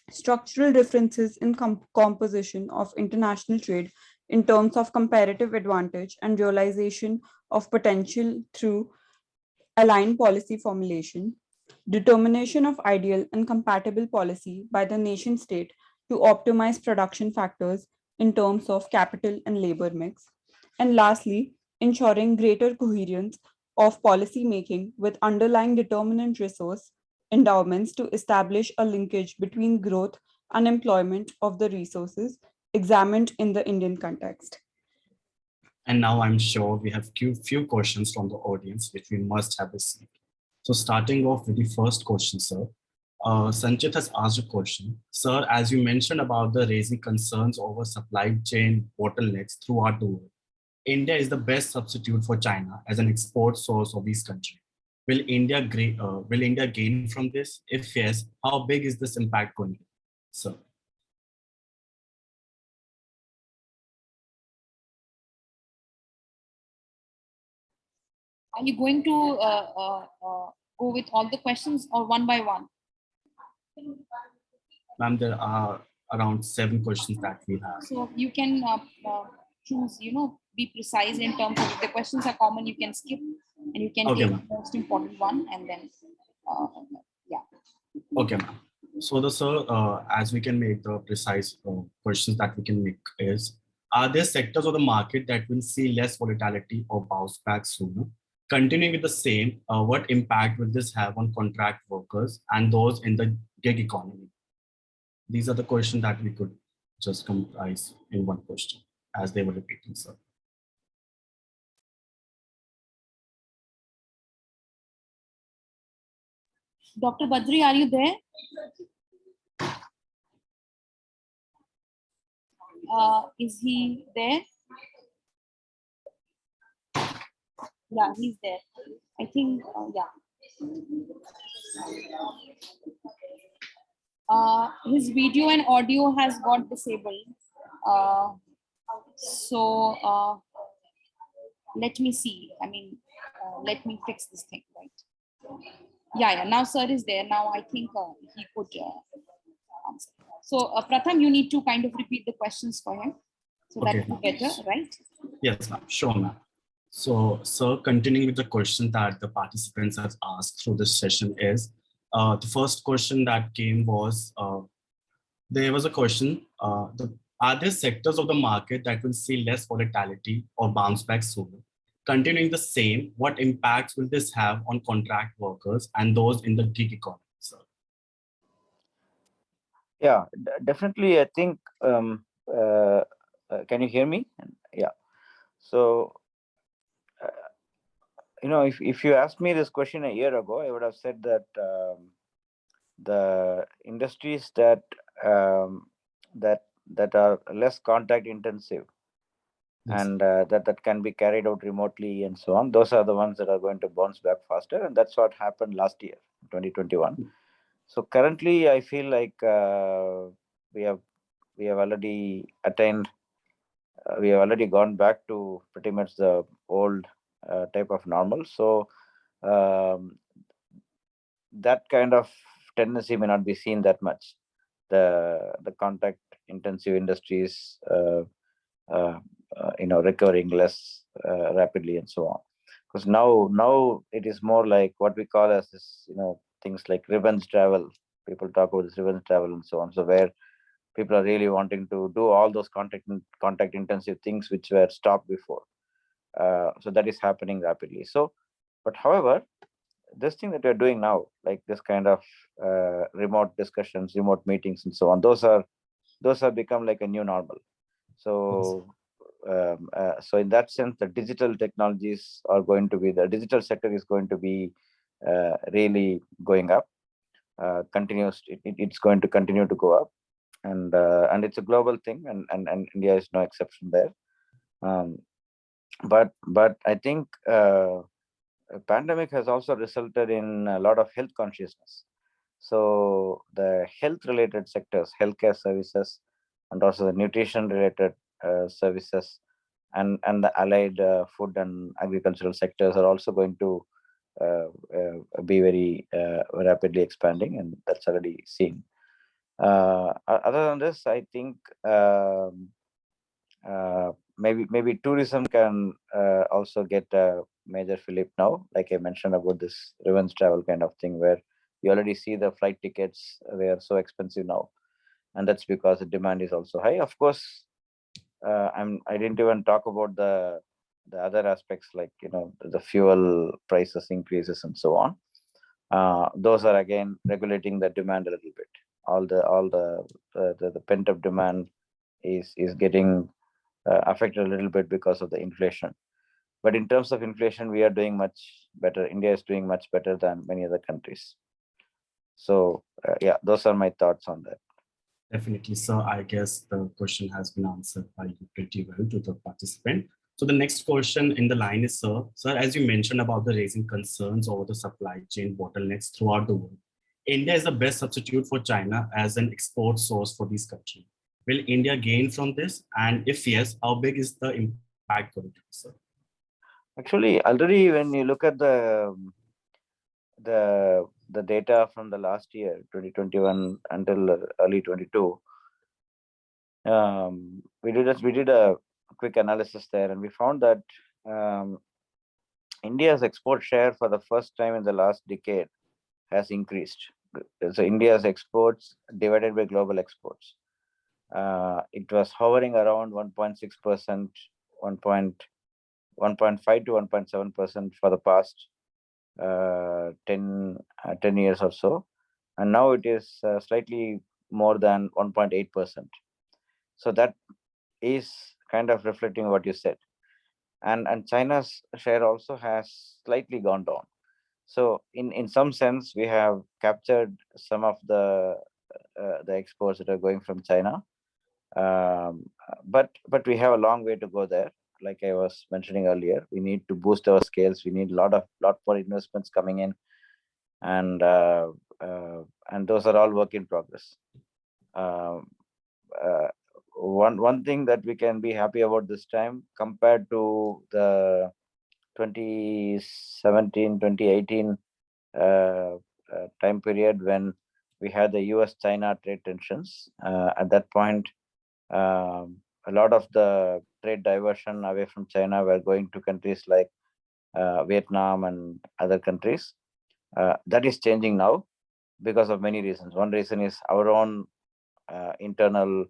structural differences in composition of international trade in terms of comparative advantage and realization of potential through aligned policy formulation, determination of ideal and compatible policy by the nation state to optimize production factors in terms of capital and labor mix, and lastly, ensuring greater coherence of policy making with underlying determinant resource endowments to establish a linkage between growth and employment of the resources examined in the Indian context.
And now I'm sure we have few questions from the audience, which we must have received. So starting off with the first question, sir. Sanchit has asked a question. Sir, as you mentioned about the raising concerns over supply chain bottlenecks throughout the world, India is the best substitute for China as an export source of these countries. Will India gain from this? If yes, how big is this impact going to be, sir?
Are you going to go with all the questions or one by one?
Ma'am, there are around 7 questions that we have.
So you can choose, be precise in terms of if the questions are common, you can skip and you can
Okay,
take
ma'am.
the most important one and then, yeah.
Okay, ma'am. So sir, as we can make the precise questions that we can make is, are there sectors of the market that will see less volatility or bounce back sooner? Continuing with the same, what impact will this have on contract workers and those in the gig economy? These are the questions that we could just comprise in one question as they were repeating, sir.
Dr. Badri, are you there? Is he there? Yeah, he's there. I think, yeah. His video and audio has got disabled. So let me see. I mean, let me fix this thing, right? Yeah. Now sir is there. Now I think he could answer. So Pratham, you need to kind of repeat the questions for him. So
Okay,
that's better, right?
Yes, ma'am. Sure, ma'am. So, sir, continuing with the question that the participants have asked through this session is, the first question that came was, there was a question, are there sectors of the market that will see less volatility or bounce back sooner? Continuing the same, what impacts will this have on contract workers and those in the gig economy, sir?
Yeah, definitely. I think, can you hear me? Yeah. So, if you asked me this question a year ago, I would have said that the industries that are less contact intensive, yes, and that can be carried out remotely and so on, those are the ones that are going to bounce back faster, and that's what happened last year, 2021. So currently, I feel like we have already attained. We have already gone back to pretty much the old type of normal. So that kind of tendency may not be seen that much. The contact intensive industries, recovering less rapidly and so on. Because now it is more like what we call as this, things like revenge travel. People talk about this revenge travel and so on. So where people are really wanting to do all those contact intensive things which were stopped before. So that is happening rapidly. So, but however, this thing that we're doing now, like this kind of remote discussions, remote meetings and so on, those have become like a new normal. So so in that sense, the digital technologies are going to be, the digital sector is going to be really going up. It's going to continue to go up, and it's a global thing, and India is no exception there. But I think pandemic has also resulted in a lot of health consciousness. So the health related sectors, healthcare services, and also the nutrition related services, and the allied food and agricultural sectors are also going to be very rapidly expanding, and that's already seen. Other than this, I think maybe tourism can also get a major fillip now, like I mentioned about this revenge travel kind of thing, where You already see the flight tickets, they are so expensive now. And that's because the demand is also high. Of course, I didn't even talk about the other aspects, like, the fuel prices increases and so on. Those are again regulating the demand a little bit. All the pent up demand is getting affected a little bit because of the inflation. But in terms of inflation, we are doing much better. India is doing much better than many other countries. So yeah, those are my thoughts on that.
Definitely, sir. I guess the question has been answered by you pretty well to the participant. So the next question in the line is, sir, as you mentioned about the raising concerns over the supply chain bottlenecks throughout the world, India is the best substitute for China as an export source for these countries. Will India gain from this? And if yes, how big is the impact going to be, sir?
Actually, already when you look at the data from the last year, 2021 until early 22, we did a quick analysis there, and we found that India's export share for the first time in the last decade has increased. So India's exports divided by global exports, it was hovering around 1.6%, 1.5 to 1.7% for the past 10 years or so, and now it is slightly more than 1.8%. So that is kind of reflecting what you said. And China's share also has slightly gone down. So in some sense, we have captured some of the exports that are going from China, but we have a long way to go there. Like I was mentioning earlier, we need to boost our scales. We need a lot more investments coming in, and those are all work in progress. One thing that we can be happy about this time compared to the 2017, 2018 time period when we had the US-China trade tensions. At that point, a lot of the trade diversion away from China were going to countries like Vietnam and other countries. That is changing now because of many reasons. One reason is our own internal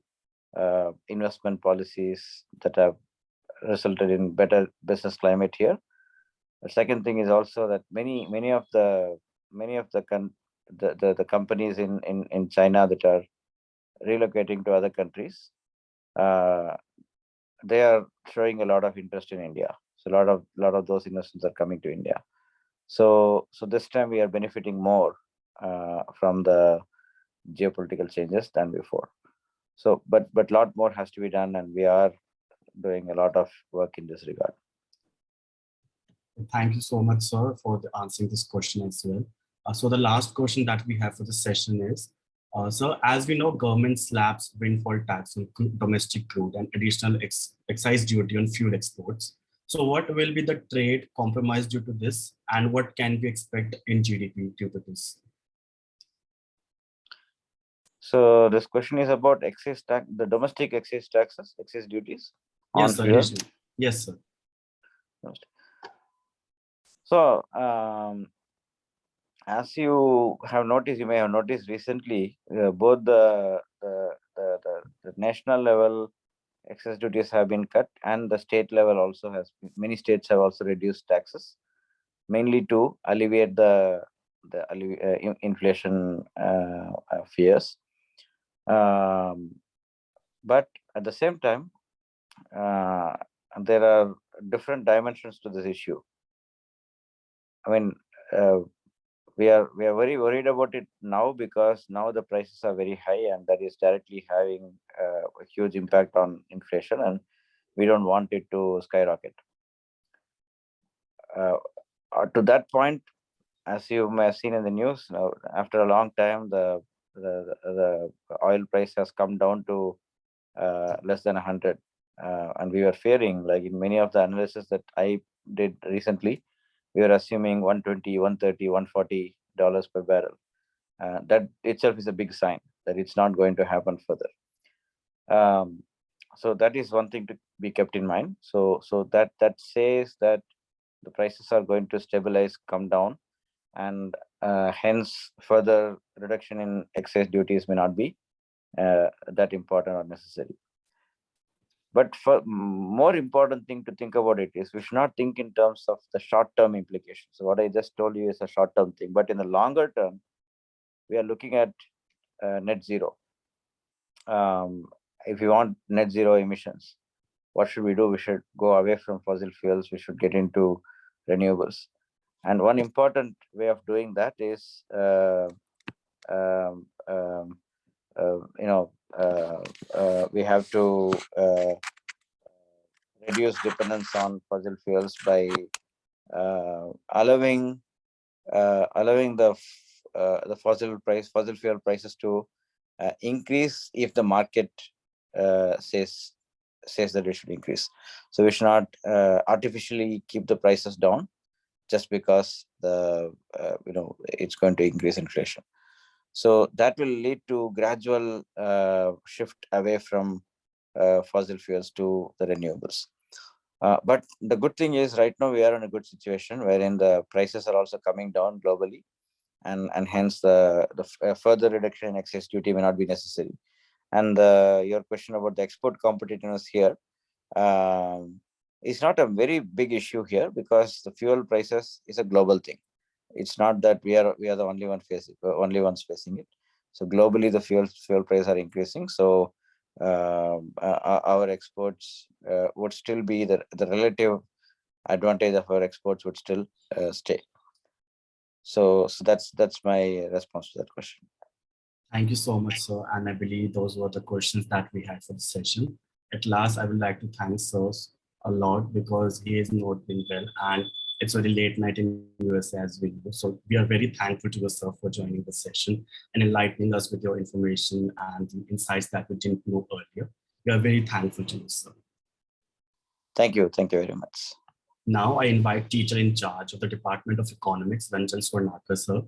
investment policies that have resulted in better business climate here. The second thing is also that many of the companies in China that are relocating to other countries, they are showing a lot of interest in India. So a lot of those investments are coming to India. So this time we are benefiting more from the geopolitical changes than before. So, but a lot more has to be done, and we are doing a lot of work in this regard.
Thank you so much, sir, for answering this question as well. So the last question that we have for the session is, sir, as we know, government slaps windfall tax on domestic crude and additional excise duty on fuel exports. So what will be the trade compromise due to this, and what can we expect in GDP due to this?
So this question is about excise tax, the domestic excise taxes, excise duties.
Yes, sir. Yes, sir.
So as you have noticed, you may have noticed recently, both the national level excess duties have been cut, and the state level also has. Many states have also reduced taxes, mainly to alleviate the inflation fears. But at the same time, there are different dimensions to this issue. I mean, we are very worried about it now because now the prices are very high, and that is directly having a huge impact on inflation, and we don't want it to skyrocket. To that point, as you may have seen in the news, now after a long time, the oil price has come down to less than 100, and we were fearing, like in many of the analysis that I did recently, we are assuming 120, 130, 140 dollars per barrel. That itself is a big sign that it's not going to happen further. So that is one thing to be kept in mind. So that says that the prices are going to stabilize, come down, and hence further reduction in excess duties may not be that important or necessary. But for more important thing to think about it is we should not think in terms of the short-term implications. So what I just told you is a short-term thing, but in the longer term, we are looking at net zero. If you want net zero emissions, what should we do? We should go away from fossil fuels. We should get into renewables. And one important way of doing that is, we have to reduce dependence on fossil fuels by allowing the fossil fuel prices to increase if the market says that it should increase. So we should not artificially keep the prices down just because it's going to increase inflation. So that will lead to gradual shift away from fossil fuels to the renewables. But the good thing is right now we are in a good situation wherein the prices are also coming down globally, and hence the further reduction in excess duty may not be necessary. And your question about the export competitiveness here is not a very big issue here because the fuel prices is a global thing. It's not that we are the only ones facing it. So globally the fuel prices are increasing. So our exports would still be the relative advantage of our exports would still stay. So that's my response to that question.
Thank you so much, sir. And I believe those were the questions that we had for the session. At last, I would like to thank sir a lot because he is not been well and it's very late night in USA as we know. So we are very thankful to you, sir, for joining the session and enlightening us with your information and the insights that we didn't know earlier. We are very thankful to you, sir.
Thank you. Thank you very much.
Now I invite teacher in charge of the Department of Economics, Ranjan Swarnakar, sir.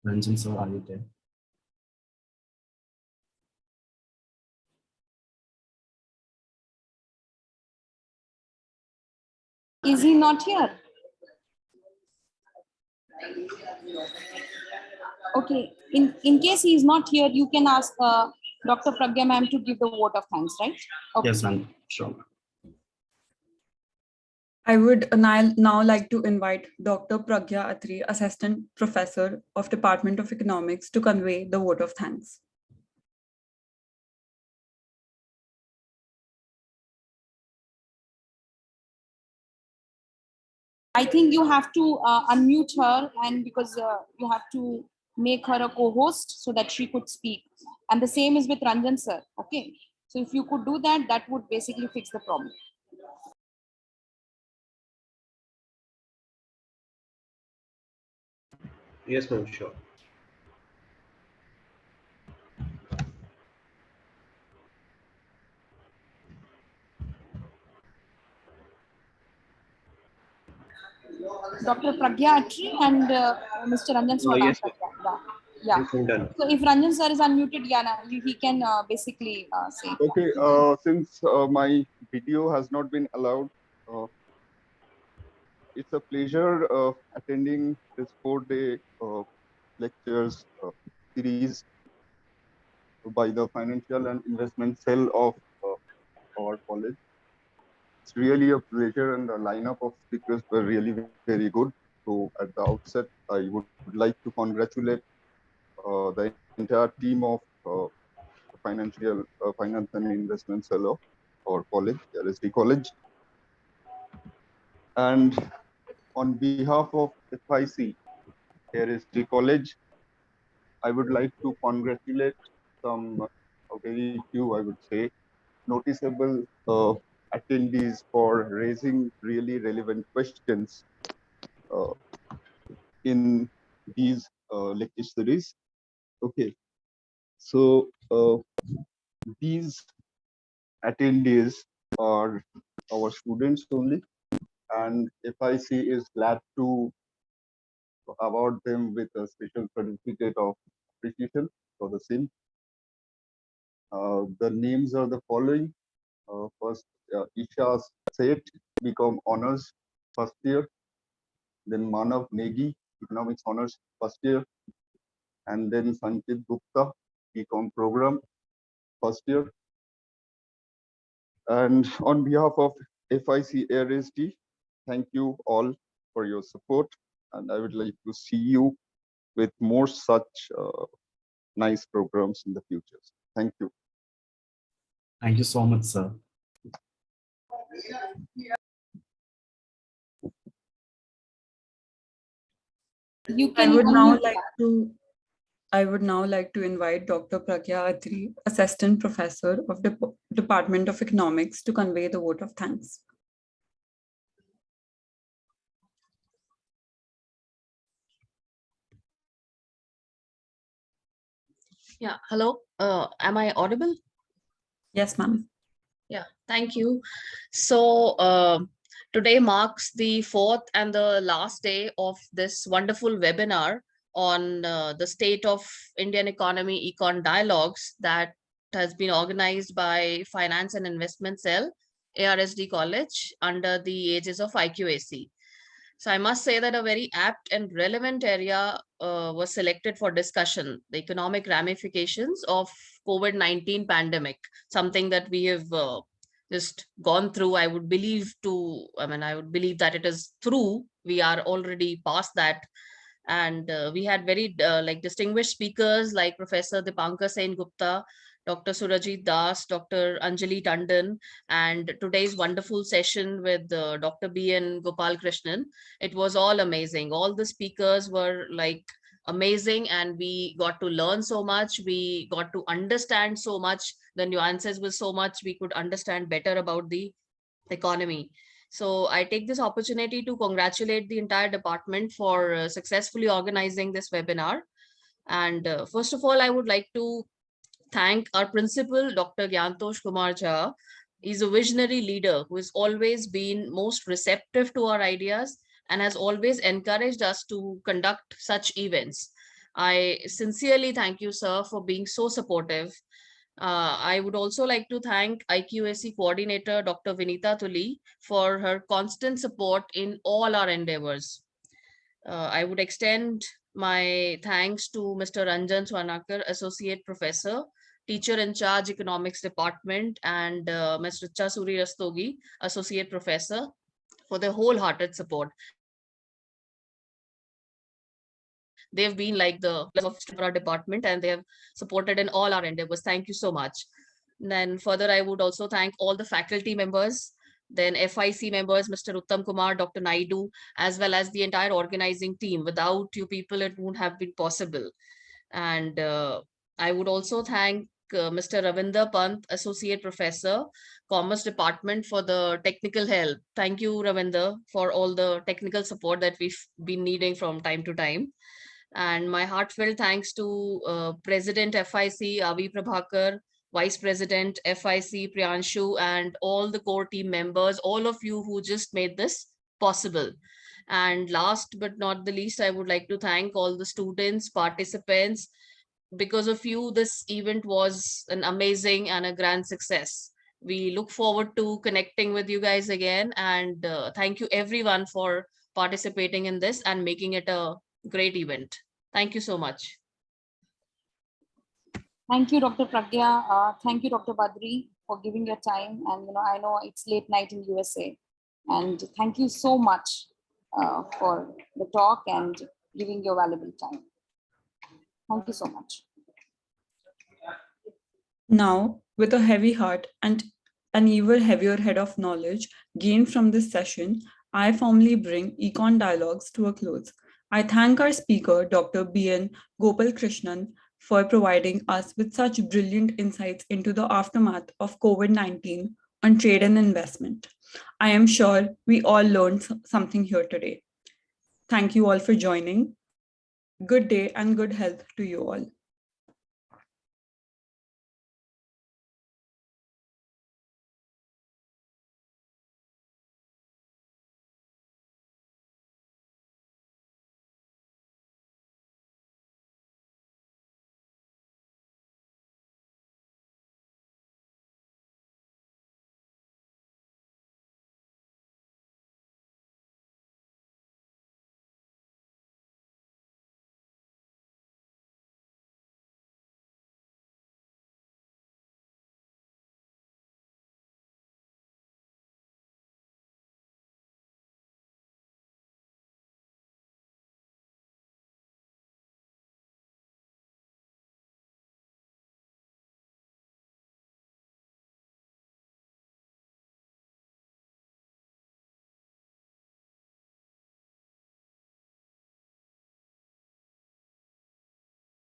Ranjan, sir, are you there?
Is he not here? Okay, in case he is not here, you can ask Dr. Pragya ma'am to give the vote of thanks, right? Okay.
Yes, ma'am. Sure.
I would now like to invite Dr. Pragya Atri, Assistant Professor of Department of Economics, to convey the vote of thanks.
I think you have to unmute her, and because you have to make her a co-host so that she could speak. And the same is with Ranjan sir. Okay. So if you could do that, that would basically fix the problem.
Yes, ma'am, sure.
Dr. Pragya Atri and Mr. Ranjan
Yes,
Swarnakar.
ma'am.
Yeah.
Yes, I'm done.
So if Ranjan sir is unmuted, he can basically say.
Okay, since my video has not been allowed, it's a pleasure attending this 4-day lectures series by the Financial and Investment Cell of our college. It's really a pleasure, and the lineup of speakers were really very good. So at the outset, I would like to congratulate the entire team of Finance and Investment Cell of our college, ARSD College. And on behalf of FIC, ARSD College, I would like to congratulate some very few, I would say, noticeable attendees for raising really relevant questions in these lecture series. Okay, so these attendees are our students only, and FIC is glad to award them with a special certificate of appreciation for the same. The names are the following. First, Isha Seth, BCom Honors, first year. Then Manav Negi, Economics Honors, first year. And then Sanchit Gupta, BCom Program, first year. And on behalf of FIC ARSD, thank you all for your support. And I would like to see you with more such nice programs in the future. Thank you.
Thank you so much, sir.
You
I
can
would now
unmute.
like to invite Dr. Pragya Atri, Assistant Professor of the Department of Economics, to convey the vote of thanks.
Yeah, hello. Am I audible?
Yes, ma'am.
Yeah, thank you. So today marks the fourth and the last day of this wonderful webinar on the state of Indian economy, Econ Dialogues, that has been organized by Finance and Investment Cell, ARSD College, under the aegis of IQAC. So I must say that a very apt and relevant area was selected for discussion, the economic ramifications of COVID-19 pandemic, something that we have just gone through. I would believe that it is through. We are already past that. And we had very distinguished speakers like Professor Dipankar Sen Gupta, Dr. Surajit Das, Dr. Anjali Tandon, and today's wonderful session with Dr. B.N. Gopalkrishnan. It was all amazing. All the speakers were like amazing, and we got to learn so much. We got to understand so much. The nuances were so much. We could understand better about the economy. So I take this opportunity to congratulate the entire department for successfully organizing this webinar. And first of all, I would like to thank our principal, Dr. Gyantosh Kumar Jha. He's a visionary leader who has always been most receptive to our ideas and has always encouraged us to conduct such events. I sincerely thank you, sir, for being so supportive. I would also like to thank IQAC coordinator, Dr. Vinita Tuli, for her constant support in all our endeavors. I would extend my thanks to Mr. Ranjan Swanakar, Associate Professor, Teacher in Charge, Economics Department, and Ms. Richa Suri Rastogi, Associate Professor, for their wholehearted support. They've been like the of our department, and they have supported in all our endeavors. Thank you so much. And then further, I would also thank all the faculty members, then FIC members, Mr. Uttam Kumar, Dr. Naidu, as well as the entire organizing team. Without you people, it wouldn't have been possible. And I would also thank Mr. Ravinder Pant, Associate Professor, Commerce Department, for the technical help. Thank you, Ravinder, for all the technical support that we've been needing from time to time. And my heartfelt thanks to President FIC, Avi Prabhakar, Vice President FIC, Priyanshu, and all the core team members, all of you who just made this possible. And last but not the least, I would like to thank all the students, participants. Because of you, this event was an amazing and a grand success. We look forward to connecting with you guys again. And thank you everyone for participating in this and making it a great event. Thank you so much.
Thank you, Dr. Pragya. Thank you, Dr. Badri, for giving your time. And I know it's late night in USA. And thank you so much for the talk and giving your valuable time. Thank you so much.
Now, with a heavy heart and an even heavier head of knowledge gained from this session, I formally bring Econ Dialogues to a close. I thank our speaker, Dr. B.N. Gopalkrishnan, for providing us with such brilliant insights into the aftermath of COVID-19 on trade and investment. I am sure we all learned something here today. Thank you all for joining. Good day and good health to you all.